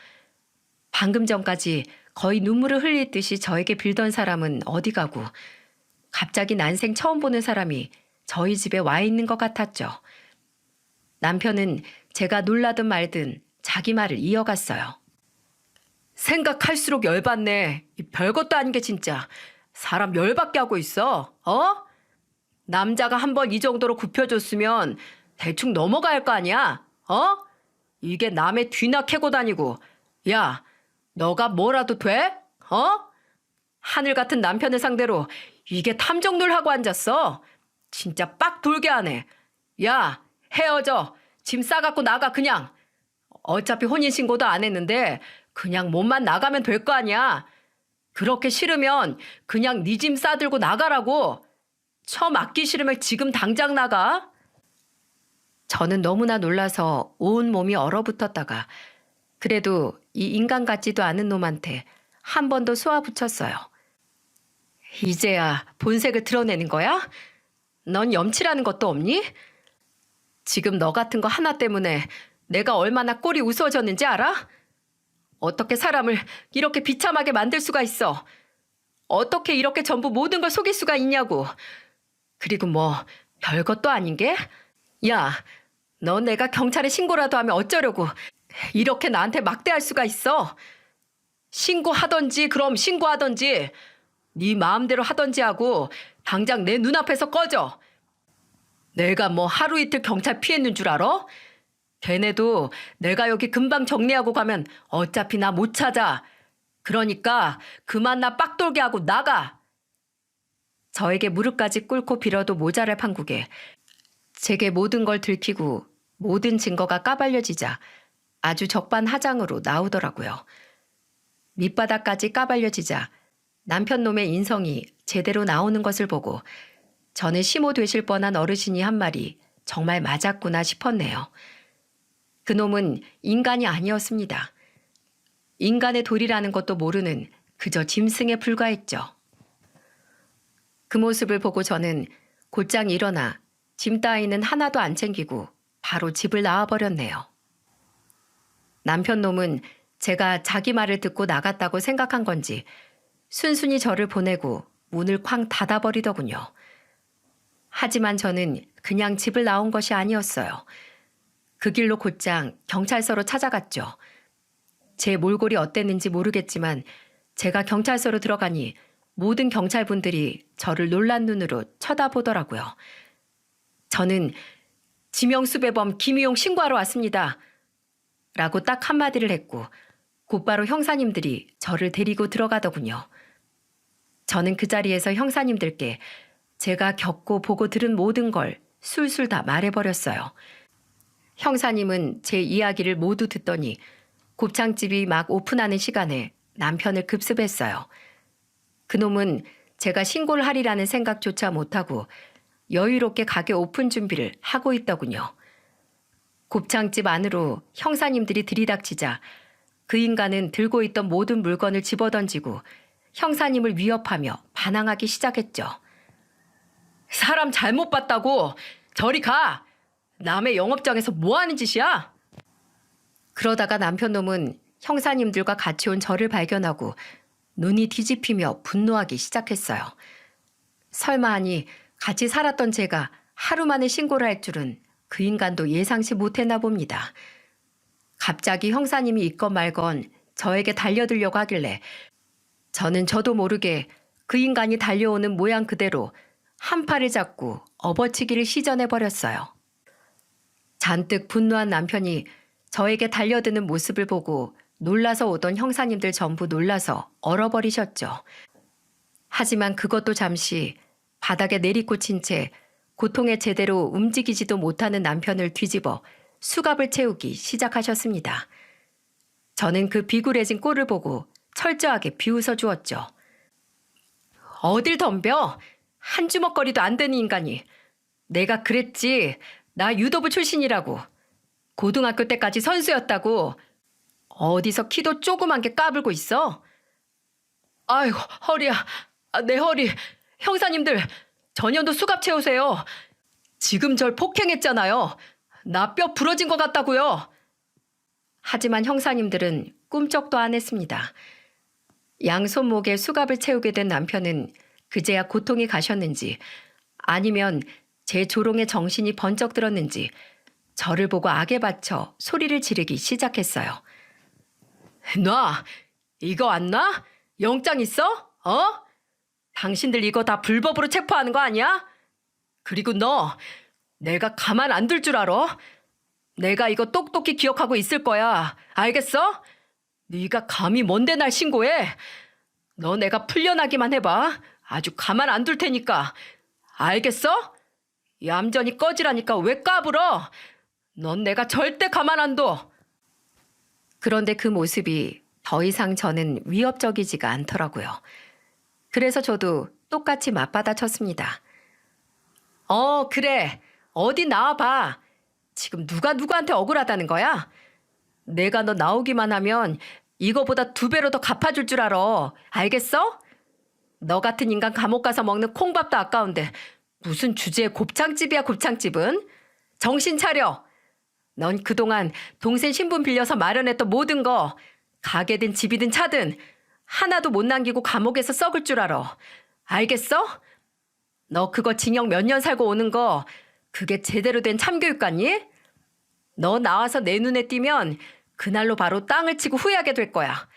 방금 전까지 거의 눈물을 흘릴 듯이 저에게 빌던 사람은 어디 가고 갑자기 난생 처음 보는 사람이 저희 집에 와 있는 것 같았죠. 남편은 제가 놀라든 말든 자기 말을 이어갔어요. 생각할수록 열받네. 이 별것도 아닌 게 진짜. 사람 열받게 하고 있어. 어? 남자가 한번 이 정도로 굽혀줬으면 대충 넘어가 할 거 아니야? 어? 이게 남의 뒤나 캐고 다니고. 야, 너가 뭐라도 돼? 어? 하늘 같은 남편을 상대로 이게 탐정놀 하고 앉았어. 진짜 빡 돌게 하네. 야, 헤어져. 짐 싸갖고 나가 그냥. 어차피 혼인신고도 안 했는데 그냥 몸만 나가면 될 거 아니야. 그렇게 싫으면 그냥 네 짐 싸들고 나가라고. 처 맞기 싫으면 지금 당장 나가. 저는 너무나 놀라서 온 몸이 얼어붙었다가 그래도 이 인간 같지도 않은 놈한테 한 번 더 쏘아붙였어요. 이제야 본색을 드러내는 거야? 넌 염치라는 것도 없니? 지금 너 같은 거 하나 때문에 내가 얼마나 꼴이 우스워졌는지 알아? 어떻게 사람을 이렇게 비참하게 만들 수가 있어? 어떻게 이렇게 전부 모든 걸 속일 수가 있냐고. 그리고 뭐 별것도 아닌 게? 야, 너 내가 경찰에 신고라도 하면 어쩌려고 이렇게 나한테 막대할 수가 있어? 신고하던지 그럼 신고하던지 네 마음대로 하던지 하고 당장 내 눈앞에서 꺼져. 내가 뭐 하루 이틀 경찰 피했는 줄 알아? 걔네도 내가 여기 금방 정리하고 가면 어차피 나 못 찾아. 그러니까 그만 나 빡돌게 하고 나가. 저에게 무릎까지 꿇고 빌어도 모자랄 판국에 제게 모든 걸 들키고 모든 증거가 까발려지자 아주 적반하장으로 나오더라고요. 밑바닥까지 까발려지자 남편 놈의 인성이 제대로 나오는 것을 보고 저는 시모 되실 뻔한 어르신이 한 말이 정말 맞았구나 싶었네요. 그놈은 인간이 아니었습니다. 인간의 도리라는 것도 모르는 그저 짐승에 불과했죠. 그 모습을 보고 저는 곧장 일어나 짐 따위는 하나도 안 챙기고 바로 집을 나와버렸네요. 남편 놈은 제가 자기 말을 듣고 나갔다고 생각한 건지 순순히 저를 보내고 문을 쾅 닫아버리더군요. 하지만 저는 그냥 집을 나온 것이 아니었어요. 그 길로 곧장 경찰서로 찾아갔죠. 제 몰골이 어땠는지 모르겠지만 제가 경찰서로 들어가니 모든 경찰분들이 저를 놀란 눈으로 쳐다보더라고요. 저는 지명수배범 김희용 신고하러 왔습니다. 라고 딱 한마디를 했고 곧바로 형사님들이 저를 데리고 들어가더군요. 저는 그 자리에서 형사님들께 제가 겪고 보고 들은 모든 걸 술술 다 말해버렸어요. 형사님은 제 이야기를 모두 듣더니 곱창집이 막 오픈하는 시간에 남편을 급습했어요. 그놈은 제가 신고를 하리라는 생각조차 못하고 여유롭게 가게 오픈 준비를 하고 있더군요. 곱창집 안으로 형사님들이 들이닥치자 그 인간은 들고 있던 모든 물건을 집어던지고 형사님을 위협하며 반항하기 시작했죠. 사람 잘못 봤다고! 저리 가! 남의 영업장에서 뭐 하는 짓이야? 그러다가 남편놈은 형사님들과 같이 온 저를 발견하고 눈이 뒤집히며 분노하기 시작했어요. 설마 하니 같이 살았던 제가 하루 만에 신고를 할 줄은 그 인간도 예상치 못했나 봅니다. 갑자기 형사님이 있건 말건 저에게 달려들려고 하길래 저는 저도 모르게 그 인간이 달려오는 모양 그대로 한 팔을 잡고 업어치기를 시전해버렸어요. 잔뜩 분노한 남편이 저에게 달려드는 모습을 보고 놀라서 오던 형사님들 전부 놀라서 얼어버리셨죠. 하지만 그것도 잠시 바닥에 내리꽂힌 채 고통에 제대로 움직이지도 못하는 남편을 뒤집어 수갑을 채우기 시작하셨습니다. 저는 그 비굴해진 꼴을 보고 철저하게 비웃어 주었죠. 어딜 덤벼? 한 주먹거리도 안 되는 인간이. 내가 그랬지. 나 유도부 출신이라고. 고등학교 때까지 선수였다고. 어디서 키도 조그만 게 까불고 있어? 아이고, 허리야. 내 허리. 형사님들, 전현도 수갑 채우세요. 지금 절 폭행했잖아요. 나 뼈 부러진 것 같다고요. 하지만 형사님들은 꿈쩍도 안 했습니다. 양손목에 수갑을 채우게 된 남편은 그제야 고통이 가셨는지 아니면 제 조롱에 정신이 번쩍 들었는지 저를 보고 악에 받쳐 소리를 지르기 시작했어요. 놔! 이거 안 놔? 영장 있어? 당신들 이거 다 불법으로 체포하는 거 아니야? 그리고 너, 내가 가만 안 둘 줄 알아? 내가 이거 똑똑히 기억하고 있을 거야. 알겠어? 네가 감히 뭔데 날 신고해? 너 내가 풀려나기만 해봐. 아주 가만 안 둘 테니까. 알겠어? 얌전히 꺼지라니까 왜 까불어? 넌 내가 절대 가만 안 둬. 그런데 그 모습이 더 이상 저는 위협적이지가 않더라고요. 그래서 저도 똑같이 맞받아쳤습니다. 그래. 어디 나와봐. 지금 누가 누구한테 억울하다는 거야? 내가 너 나오기만 하면 이거보다 2배로 더 갚아줄 줄 알아. 알겠어? 너 같은 인간 감옥 가서 먹는 콩밥도 아까운데 무슨 주제에 곱창집이야 곱창집은? 정신 차려. 넌 그동안 동생 신분 빌려서 마련했던 모든 거 가게든 집이든 차든 하나도 못 남기고 감옥에서 썩을 줄 알아. 알겠어? 너 그거 징역 몇 년 살고 오는 거 그게 제대로 된 참교육 같니? 너 나와서 내 눈에 띄면 그날로 바로 땅을 치고 후회하게 될 거야.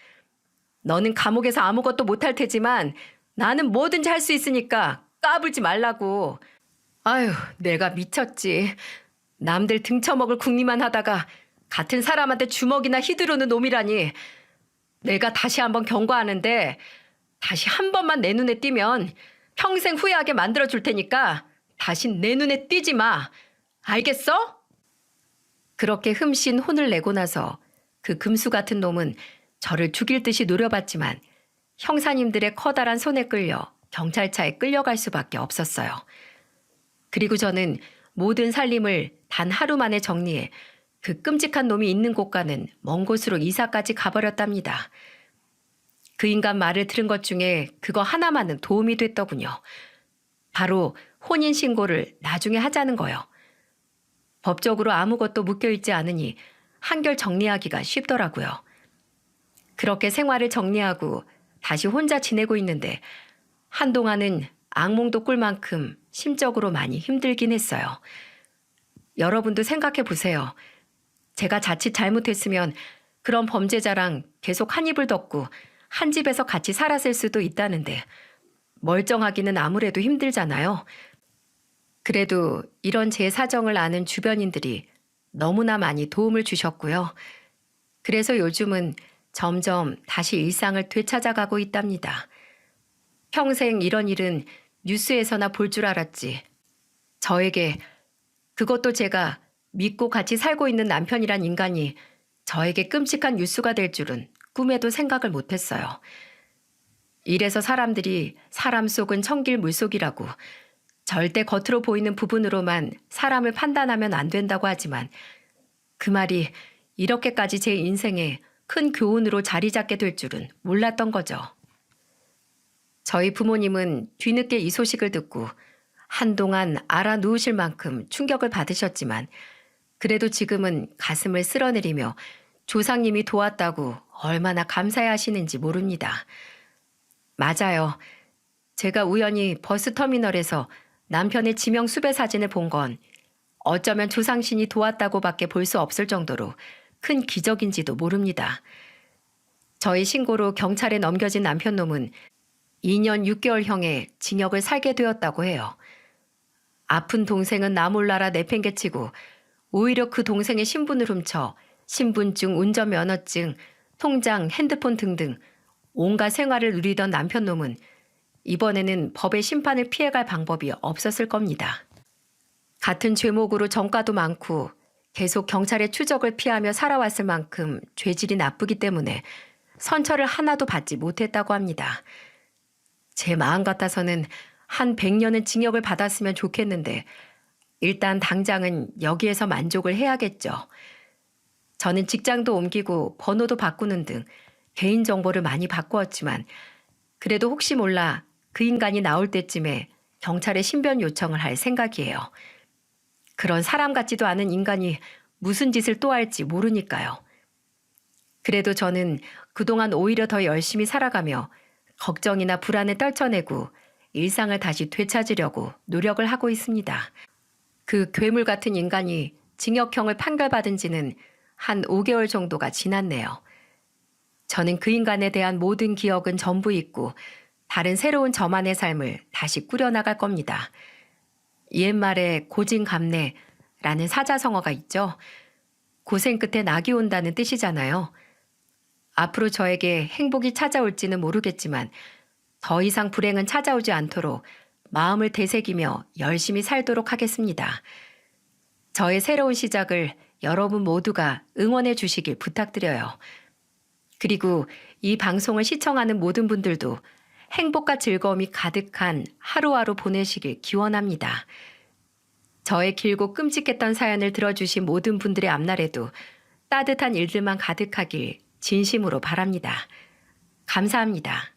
너는 감옥에서 아무것도 못할 테지만 나는 뭐든지 할 수 있으니까 까불지 말라고. 아유, 내가 미쳤지. 남들 등쳐먹을 궁리만 하다가 같은 사람한테 주먹이나 휘두르는 놈이라니. 내가 다시 한번 경고하는데 다시 한 번만 내 눈에 띄면 평생 후회하게 만들어줄 테니까 다시 내 눈에 띄지 마. 알겠어? 그렇게 흠씬 혼을 내고 나서 그 금수 같은 놈은 저를 죽일 듯이 노려봤지만 형사님들의 커다란 손에 끌려 경찰차에 끌려갈 수밖에 없었어요. 그리고 저는 모든 살림을 단 하루 만에 정리해 그 끔찍한 놈이 있는 곳과는 먼 곳으로 이사까지 가버렸답니다. 그 인간 말을 들은 것 중에 그거 하나만은 도움이 됐더군요. 바로 혼인신고를 나중에 하자는 거요. 법적으로 아무것도 묶여있지 않으니 한결 정리하기가 쉽더라고요. 그렇게 생활을 정리하고 다시 혼자 지내고 있는데 한동안은 악몽도 꿀 만큼 심적으로 많이 힘들긴 했어요. 여러분도 생각해 보세요. 제가 자칫 잘못했으면 그런 범죄자랑 계속 한 입을 덮고 한 집에서 같이 살았을 수도 있다는데 멀쩡하기는 아무래도 힘들잖아요. 그래도 이런 제 사정을 아는 주변인들이 너무나 많이 도움을 주셨고요. 그래서 요즘은 점점 다시 일상을 되찾아가고 있답니다. 평생 이런 일은 뉴스에서나 볼 줄 알았지. 저에게, 그것도 제가 믿고 같이 살고 있는 남편이란 인간이 저에게 끔찍한 뉴스가 될 줄은 꿈에도 생각을 못했어요. 이래서 사람들이 사람 속은 청길 물속이라고, 절대 겉으로 보이는 부분으로만 사람을 판단하면 안 된다고 하지만, 그 말이 이렇게까지 제 인생에 큰 교훈으로 자리 잡게 될 줄은 몰랐던 거죠. 저희 부모님은 뒤늦게 이 소식을 듣고 한동안 알아 누우실 만큼 충격을 받으셨지만, 그래도 지금은 가슴을 쓸어내리며 조상님이 도왔다고 얼마나 감사해 하시는지 모릅니다. 맞아요. 제가 우연히 버스터미널에서 남편의 지명 수배 사진을 본 건 어쩌면 조상신이 도왔다고밖에 볼 수 없을 정도로 큰 기적인지도 모릅니다. 저희 신고로 경찰에 넘겨진 남편놈은 2년 6개월형의 징역을 살게 되었다고 해요. 아픈 동생은 나 몰라라 내팽개치고 오히려 그 동생의 신분을 훔쳐 신분증, 운전면허증, 통장, 핸드폰 등등 온갖 생활을 누리던 남편놈은 이번에는 법의 심판을 피해갈 방법이 없었을 겁니다. 같은 죄목으로 전과도 많고 계속 경찰의 추적을 피하며 살아왔을 만큼 죄질이 나쁘기 때문에 선처를 하나도 받지 못했다고 합니다. 제 마음 같아서는 한 100년은 징역을 받았으면 좋겠는데 일단 당장은 여기에서 만족을 해야겠죠. 저는 직장도 옮기고 번호도 바꾸는 등 개인정보를 많이 바꾸었지만 그래도 혹시 몰라 그 인간이 나올 때쯤에 경찰에 신변 요청을 할 생각이에요. 그런 사람 같지도 않은 인간이 무슨 짓을 또 할지 모르니까요. 그래도 저는 그동안 오히려 더 열심히 살아가며 걱정이나 불안을 떨쳐내고 일상을 다시 되찾으려고 노력을 하고 있습니다. 그 괴물 같은 인간이 징역형을 판결받은 지는 한 5개월 정도가 지났네요. 저는 그 인간에 대한 모든 기억은 전부 잊고 다른 새로운 저만의 삶을 다시 꾸려나갈 겁니다. 옛말에 고진감래라는 사자성어가 있죠. 고생 끝에 낙이 온다는 뜻이잖아요. 앞으로 저에게 행복이 찾아올지는 모르겠지만 더 이상 불행은 찾아오지 않도록 마음을 되새기며 열심히 살도록 하겠습니다. 저의 새로운 시작을 여러분 모두가 응원해 주시길 부탁드려요. 그리고 이 방송을 시청하는 모든 분들도 행복과 즐거움이 가득한 하루하루 보내시길 기원합니다. 저의 길고 끔찍했던 사연을 들어주신 모든 분들의 앞날에도 따뜻한 일들만 가득하길 진심으로 바랍니다. 감사합니다.